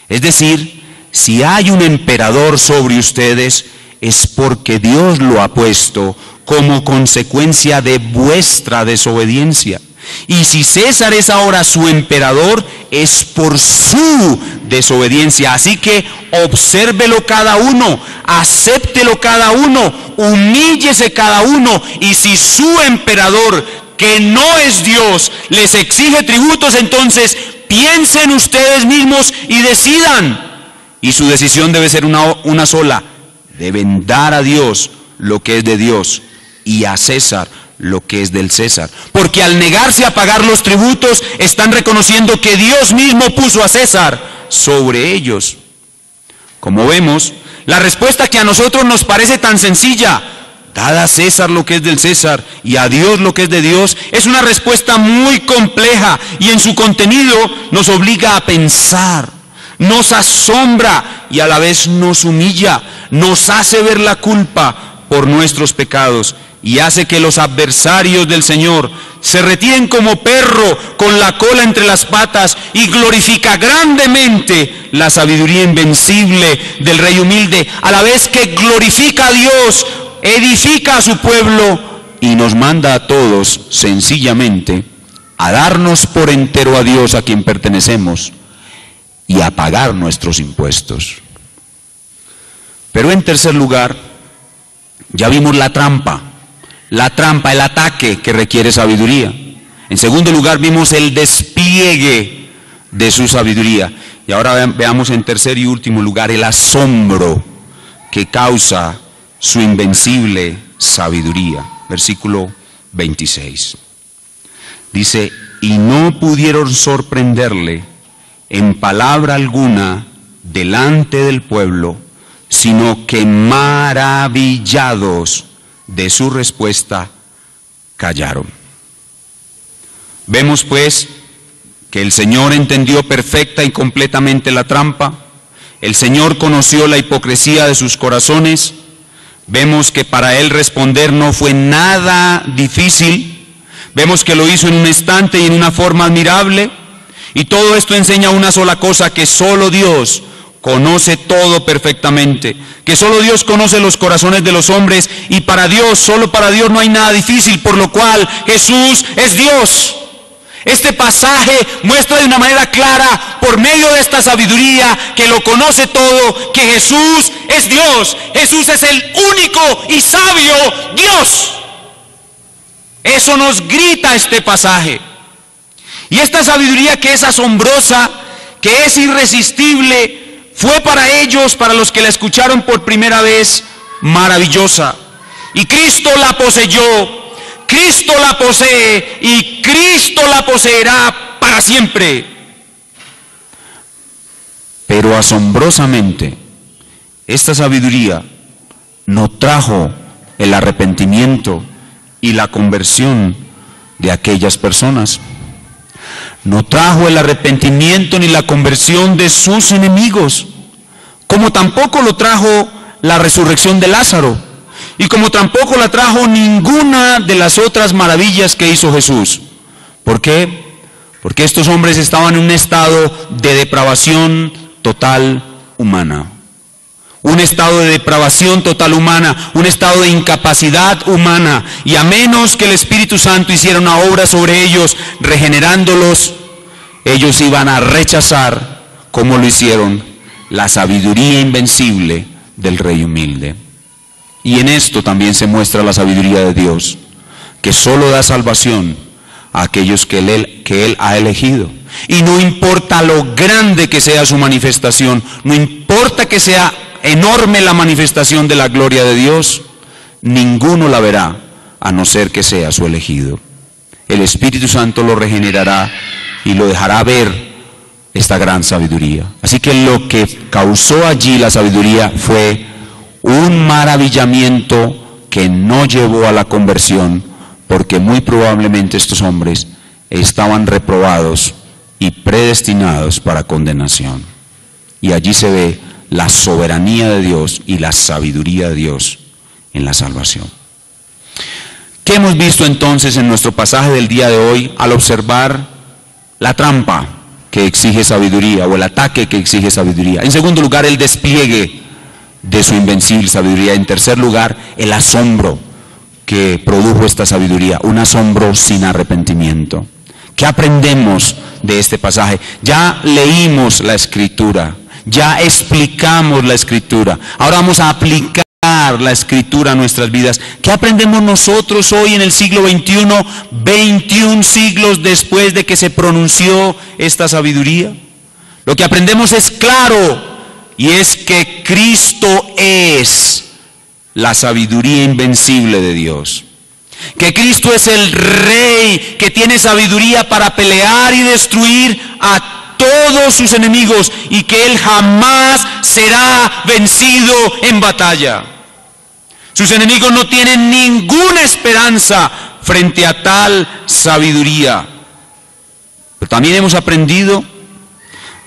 es decir, si hay un emperador sobre ustedes, es porque Dios lo ha puesto como consecuencia de vuestra desobediencia. Y si César es ahora su emperador, es por su desobediencia. Así que obsérvelo cada uno, acéptelo cada uno, humíllese cada uno. Y si su emperador, que no es Dios, les exige tributos, entonces piensen ustedes mismos y decidan. Y su decisión debe ser una sola. Deben dar a Dios lo que es de Dios y a César lo que es del César. Porque al negarse a pagar los tributos, están reconociendo que Dios mismo puso a César sobre ellos. Como vemos, la respuesta que a nosotros nos parece tan sencilla, dad a César lo que es del César y a Dios lo que es de Dios, es una respuesta muy compleja y en su contenido nos obliga a pensar, nos asombra y a la vez nos humilla, nos hace ver la culpa por nuestros pecados y hace que los adversarios del Señor se retiren como perro con la cola entre las patas y glorifica grandemente la sabiduría invencible del Rey humilde, a la vez que glorifica a Dios, edifica a su pueblo y nos manda a todos sencillamente a darnos por entero a Dios a quien pertenecemos y a pagar nuestros impuestos. Pero en tercer lugar, ya vimos la trampa, el ataque que requiere sabiduría. En segundo lugar, vimos el despliegue de su sabiduría. Y ahora veamos en tercer y último lugar el asombro que causa su invencible sabiduría. Versículo 26. Dice, y no pudieron sorprenderle en palabra alguna delante del pueblo, sino que maravillados de su respuesta, callaron. Vemos pues que el Señor entendió perfecta y completamente la trampa. El Señor conoció la hipocresía de sus corazones. Vemos que para Él responder no fue nada difícil. Vemos que lo hizo en un instante y en una forma admirable. Y todo esto enseña una sola cosa, que solo Dios conoce todo perfectamente, que solo Dios conoce los corazones de los hombres, y para Dios, solo para Dios no hay nada difícil, por lo cual Jesús es Dios. Este pasaje muestra de una manera clara, por medio de esta sabiduría que lo conoce todo, que Jesús es Dios. Jesús es el único y sabio Dios. Eso nos grita este pasaje. Y esta sabiduría que es asombrosa, que es irresistible, fue para ellos, para los que la escucharon por primera vez, maravillosa. Y Cristo la poseyó, Cristo la posee y Cristo la poseerá para siempre. Pero asombrosamente, esta sabiduría no trajo el arrepentimiento y la conversión de aquellas personas. No trajo el arrepentimiento ni la conversión de sus enemigos, como tampoco lo trajo la resurrección de Lázaro, y como tampoco la trajo ninguna de las otras maravillas que hizo Jesús. ¿Por qué? Porque estos hombres estaban en un estado de depravación total humana. Un estado de depravación total humana, un estado de incapacidad humana, y a menos que el Espíritu Santo hiciera una obra sobre ellos, regenerándolos, ellos iban a rechazar, como lo hicieron, la sabiduría invencible del Rey humilde. Y en esto también se muestra la sabiduría de Dios, que solo da salvación a aquellos que Él ha elegido. Y no importa lo grande que sea su manifestación, no importa que sea enorme la manifestación de la gloria de Dios, ninguno la verá a no ser que sea su elegido. El Espíritu Santo lo regenerará y lo dejará ver esta gran sabiduría. Así que lo que causó allí la sabiduría fue un maravillamiento que no llevó a la conversión, porque muy probablemente estos hombres estaban reprobados y predestinados para condenación. Y allí se ve la soberanía de Dios y la sabiduría de Dios en la salvación. ¿Qué hemos visto entonces en nuestro pasaje del día de hoy al observar la trampa que exige sabiduría o el ataque que exige sabiduría? En segundo lugar, el despliegue de su invencible sabiduría. En tercer lugar, el asombro que produjo esta sabiduría, un asombro sin arrepentimiento. ¿Qué aprendemos de este pasaje? Ya leímos la Escritura, ya explicamos la Escritura, ahora vamos a aplicar la Escritura a nuestras vidas. ¿Qué aprendemos nosotros hoy en el siglo XXI, 21 siglos después de que se pronunció esta sabiduría? Lo que aprendemos es claro, y es que Cristo es la sabiduría invencible de Dios. Que Cristo es el Rey que tiene sabiduría para pelear y destruir a todos sus enemigos, y que Él jamás será vencido en batalla. Sus enemigos no tienen ninguna esperanza frente a tal sabiduría. Pero también hemos aprendido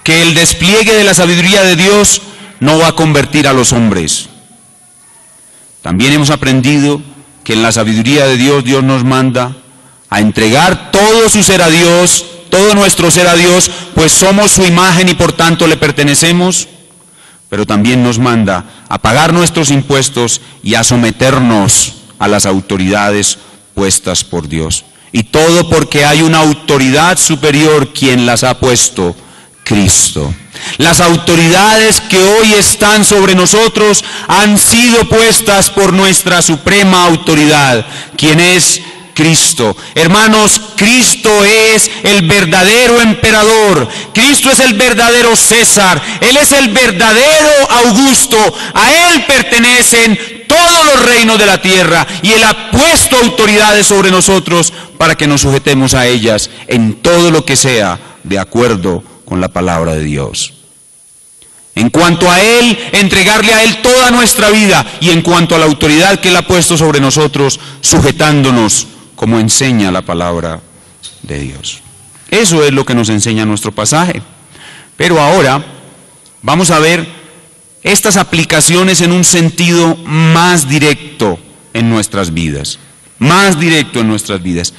que el despliegue de la sabiduría de Dios no va a convertir a los hombres. También hemos aprendido que en la sabiduría de Dios, Dios nos manda a entregar todo su ser a Dios, todo nuestro ser a Dios, pues somos su imagen y por tanto le pertenecemos. Pero también nos manda a pagar nuestros impuestos y a someternos a las autoridades puestas por Dios. Y todo porque hay una autoridad superior quien las ha puesto, Cristo. Las autoridades que hoy están sobre nosotros han sido puestas por nuestra suprema autoridad, quien es Cristo. Hermanos, Cristo es el verdadero emperador, Cristo es el verdadero César, Él es el verdadero Augusto, a Él pertenecen todos los reinos de la tierra, y Él ha puesto autoridades sobre nosotros para que nos sujetemos a ellas en todo lo que sea de acuerdo con la palabra de Dios. En cuanto a Él, entregarle a Él toda nuestra vida, y en cuanto a la autoridad que Él ha puesto sobre nosotros, sujetándonos como enseña la palabra de Dios. Eso es lo que nos enseña nuestro pasaje. Pero ahora vamos a ver estas aplicaciones en un sentido más directo en nuestras vidas. Más directo en nuestras vidas.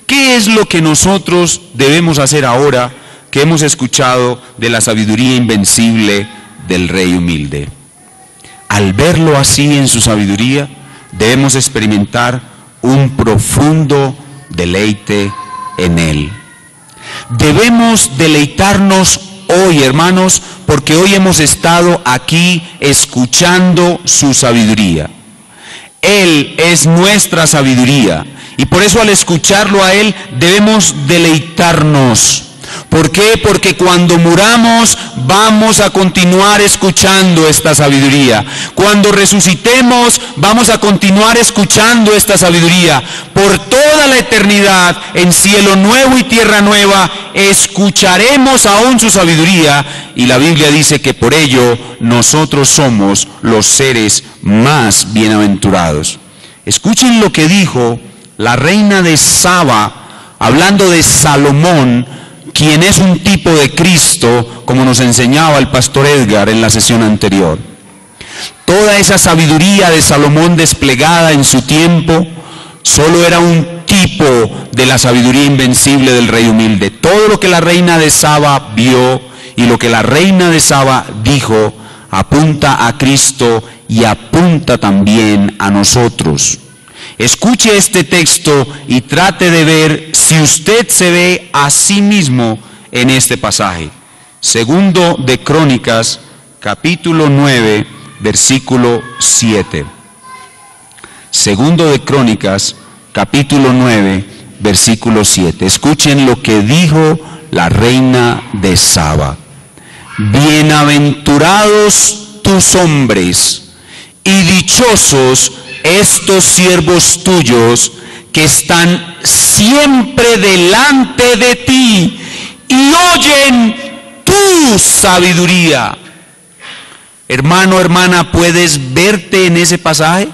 ¿Qué es lo que nosotros debemos hacer ahora que hemos escuchado de la sabiduría invencible del Rey humilde? Al verlo así en su sabiduría, debemos experimentar un profundo deleite en Él. Debemos deleitarnos hoy, hermanos, porque hoy hemos estado aquí escuchando su sabiduría. Él es nuestra sabiduría, y por eso al escucharlo a Él debemos deleitarnos. ¿Por qué? Porque cuando muramos vamos a continuar escuchando esta sabiduría. Cuando resucitemos vamos a continuar escuchando esta sabiduría. Por toda la eternidad, en cielo nuevo y tierra nueva, escucharemos aún su sabiduría. Y la Biblia dice que por ello nosotros somos los seres más bienaventurados. Escuchen lo que dijo la reina de Saba, hablando de Salomón, quien es un tipo de Cristo, como nos enseñaba el pastor Edgar en la sesión anterior. Toda esa sabiduría de Salomón desplegada en su tiempo, solo era un tipo de la sabiduría invencible del Rey humilde. Todo lo que la reina de Saba vio y lo que la reina de Saba dijo, apunta a Cristo y apunta también a nosotros. Escuche este texto y trate de ver si usted se ve a sí mismo en este pasaje. Segundo de Crónicas, capítulo 9, versículo 7. Segundo de Crónicas, capítulo 9, versículo 7. Escuchen lo que dijo la reina de Saba. Bienaventurados tus hombres y dichosos estos siervos tuyos que están siempre delante de ti y oyen tu sabiduría. Hermano, hermana, ¿puedes verte en ese pasaje?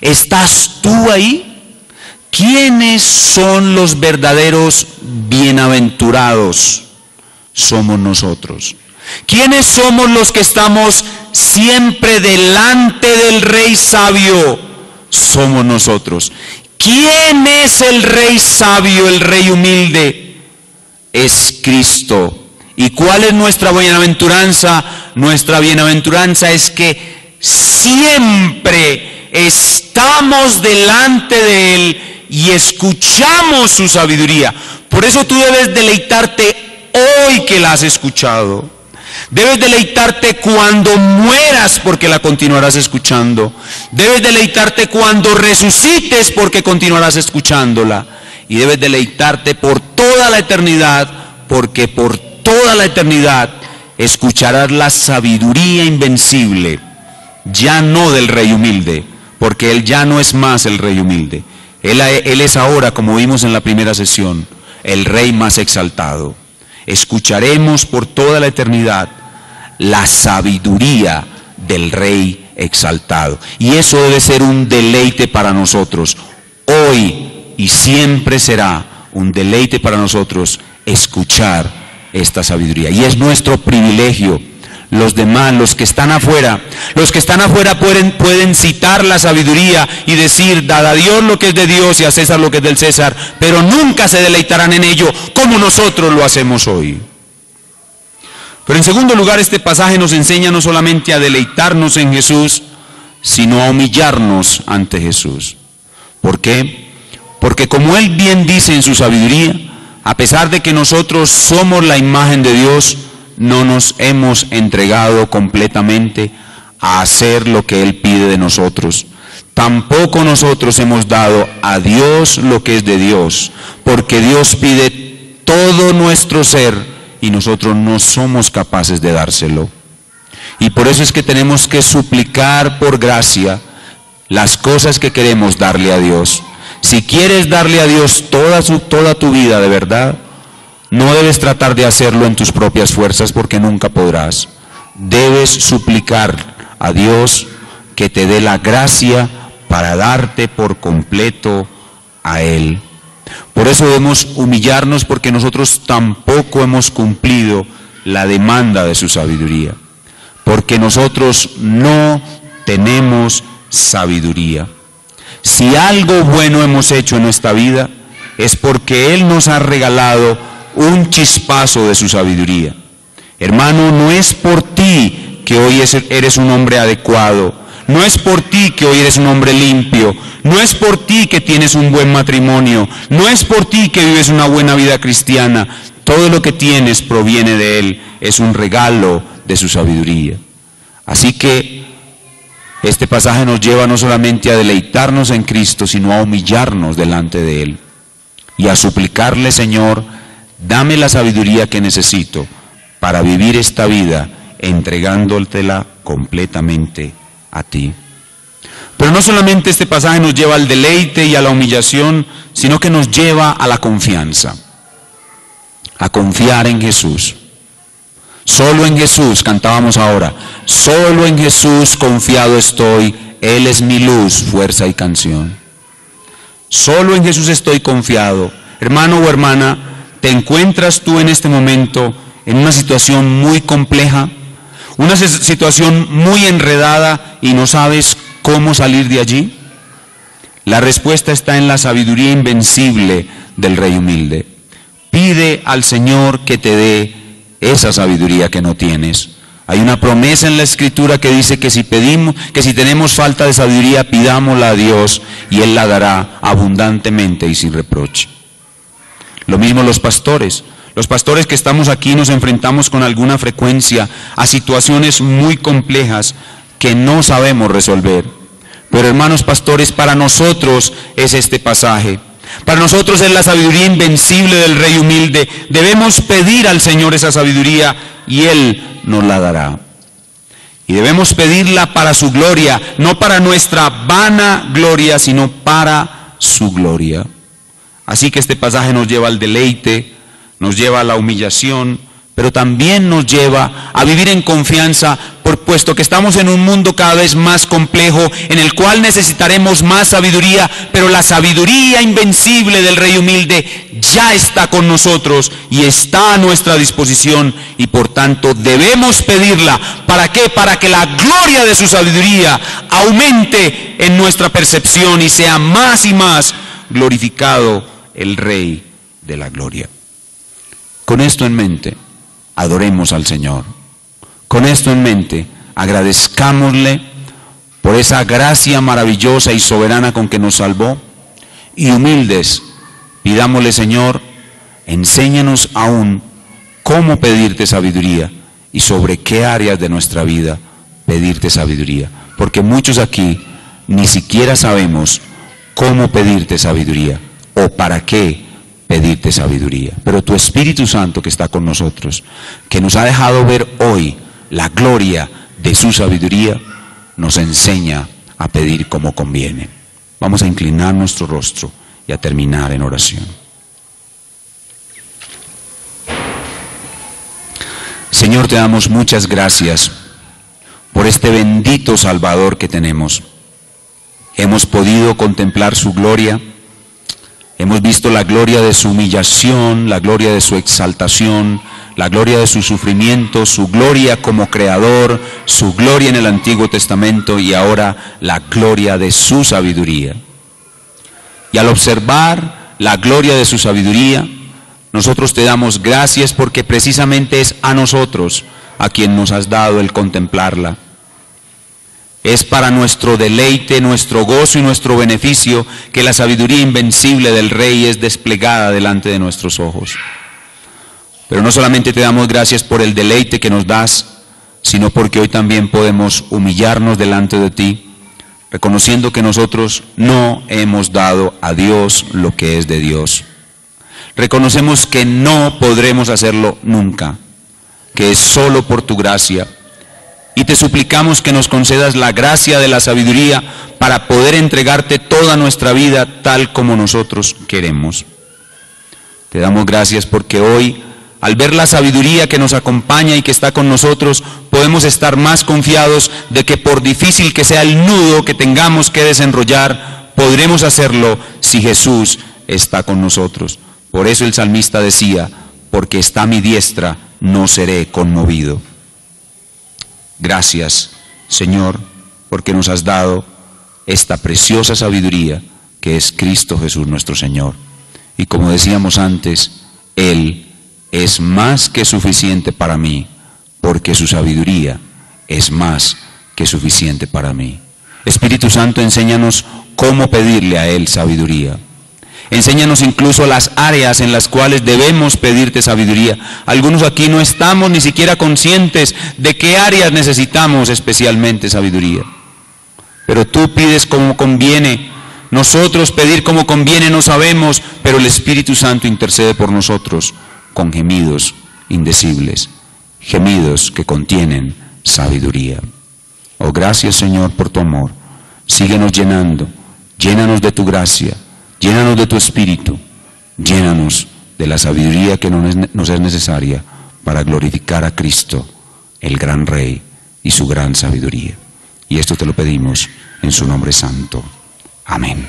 ¿Estás tú ahí? ¿quiénes son los verdaderos bienaventurados? Somos nosotros. ¿Quiénes somos los que estamos siempre delante del Rey sabio? Somos nosotros. ¿Quién es el Rey sabio, el Rey humilde? Es Cristo. ¿Y cuál es nuestra bienaventuranza? Nuestra bienaventuranza es que siempre estamos delante de Él y escuchamos su sabiduría. Por eso tú debes deleitarte hoy que la has escuchado. Debes deleitarte cuando mueras porque la continuarás escuchando. Debes deleitarte cuando resucites porque continuarás escuchándola. Y debes deleitarte por toda la eternidad porque por toda la eternidad escucharás la sabiduría invencible, ya no del Rey humilde, porque Él ya no es más el Rey humilde. Él es ahora, como vimos en la primera sesión, el Rey más exaltado. Escucharemos por toda la eternidad la sabiduría del Rey exaltado. Y eso debe ser un deleite para nosotros. Hoy y siempre será un deleite para nosotros escuchar esta sabiduría. Y es nuestro privilegio. Los demás, los que están afuera pueden citar la sabiduría y decir, dad a Dios lo que es de Dios y a César lo que es del César, pero nunca se deleitarán en ello como nosotros lo hacemos hoy. Pero en segundo lugar, este pasaje nos enseña no solamente a deleitarnos en Jesús, sino a humillarnos ante Jesús. ¿Por qué? Porque como Él bien dice en su sabiduría, a pesar de que nosotros somos la imagen de Dios, no nos hemos entregado completamente a hacer lo que Él pide de nosotros. Tampoco nosotros hemos dado a Dios lo que es de Dios, porque Dios pide todo nuestro ser y nosotros no somos capaces de dárselo. Y por eso es que tenemos que suplicar por gracia las cosas que queremos darle a Dios. Si quieres darle a Dios toda tu vida de verdad, no debes tratar de hacerlo en tus propias fuerzas porque nunca podrás. Debes suplicar a Dios que te dé la gracia para darte por completo a Él. Por eso debemos humillarnos porque nosotros tampoco hemos cumplido la demanda de su sabiduría. Porque nosotros no tenemos sabiduría. Si algo bueno hemos hecho en nuestra vida es porque Él nos ha regalado un chispazo de su sabiduría. Hermano, no es por ti que hoy eres un hombre adecuado, no es por ti que hoy eres un hombre limpio, no es por ti que tienes un buen matrimonio, no es por ti que vives una buena vida cristiana. Todo lo que tienes proviene de Él, es un regalo de su sabiduría. Así que este pasaje nos lleva no solamente a deleitarnos en Cristo, sino a humillarnos delante de Él y a suplicarle, Señor, dame la sabiduría que necesito para vivir esta vida entregándotela completamente a ti. Pero no solamente este pasaje nos lleva al deleite y a la humillación, sino que nos lleva a la confianza, a confiar en Jesús. Solo en Jesús, cantábamos ahora, solo en Jesús confiado estoy, Él es mi luz, fuerza y canción. Solo en Jesús estoy confiado. Hermano o hermana, ¿te encuentras tú en este momento en una situación muy compleja? Una situación muy enredada y no sabes cómo salir de allí. La respuesta está en la sabiduría invencible del Rey humilde. Pide al Señor que te dé esa sabiduría que no tienes. Hay una promesa en la Escritura que dice que si tenemos falta de sabiduría, pidámosla a Dios y Él la dará abundantemente y sin reproche. Lo mismo los pastores. Los pastores que estamos aquí nos enfrentamos con alguna frecuencia a situaciones muy complejas que no sabemos resolver. Pero hermanos pastores, para nosotros es este pasaje. Para nosotros es la sabiduría invencible del Rey humilde. Debemos pedir al Señor esa sabiduría y Él nos la dará. Y debemos pedirla para su gloria, no para nuestra vana gloria, sino para su gloria. Así que este pasaje nos lleva al deleite, nos lleva a la humillación, pero también nos lleva a vivir en confianza, puesto que estamos en un mundo cada vez más complejo, en el cual necesitaremos más sabiduría, pero la sabiduría invencible del Rey humilde ya está con nosotros y está a nuestra disposición, y por tanto debemos pedirla. ¿Para qué? Para que la gloria de su sabiduría aumente en nuestra percepción y sea más y más glorificado el Rey de la gloria. Con esto en mente, adoremos al Señor. Con esto en mente, agradezcámosle por esa gracia maravillosa y soberana con que nos salvó, y humildes, pidámosle: Señor, enséñanos aún cómo pedirte sabiduría y sobre qué áreas de nuestra vida pedirte sabiduría, porque muchos aquí ni siquiera sabemos cómo pedirte sabiduría o para qué pedirte sabiduría. Pero tu Espíritu Santo que está con nosotros, que nos ha dejado ver hoy la gloria de su sabiduría, nos enseña a pedir como conviene. Vamos a inclinar nuestro rostro y a terminar en oración. Señor, te damos muchas gracias por este bendito Salvador que tenemos. Hemos podido contemplar su gloria, hemos visto la gloria de su humillación, la gloria de su exaltación, la gloria de su sufrimiento, su gloria como creador, su gloria en el Antiguo Testamento y ahora la gloria de su sabiduría. Y al observar la gloria de su sabiduría, nosotros te damos gracias porque precisamente es a nosotros a quien nos has dado el contemplarla. Es para nuestro deleite, nuestro gozo y nuestro beneficio que la sabiduría invencible del Rey es desplegada delante de nuestros ojos. Pero no solamente te damos gracias por el deleite que nos das, sino porque hoy también podemos humillarnos delante de ti, reconociendo que nosotros no hemos dado a Dios lo que es de Dios. Reconocemos que no podremos hacerlo nunca, que es solo por tu gracia. Y te suplicamos que nos concedas la gracia de la sabiduría para poder entregarte toda nuestra vida tal como nosotros queremos. Te damos gracias porque hoy, al ver la sabiduría que nos acompaña y que está con nosotros, podemos estar más confiados de que por difícil que sea el nudo que tengamos que desenrollar, podremos hacerlo si Jesús está con nosotros. Por eso el salmista decía: porque está a mi diestra, no seré conmovido. Gracias, Señor, porque nos has dado esta preciosa sabiduría que es Cristo Jesús nuestro Señor. Y como decíamos antes, Él es más que suficiente para mí, porque su sabiduría es más que suficiente para mí. Espíritu Santo, enséñanos cómo pedirle a Él sabiduría. Enséñanos incluso las áreas en las cuales debemos pedirte sabiduría. Algunos aquí no estamos ni siquiera conscientes de qué áreas necesitamos especialmente sabiduría. Pero tú pides como conviene. Nosotros pedir como conviene no sabemos, pero el Espíritu Santo intercede por nosotros con gemidos indecibles, gemidos que contienen sabiduría. Oh, gracias, Señor, por tu amor. Síguenos llenando, llénanos de tu gracia. Llénanos de tu Espíritu, llénanos de la sabiduría que nos es necesaria para glorificar a Cristo, el gran Rey, y su gran sabiduría. Y esto te lo pedimos en su nombre santo. Amén.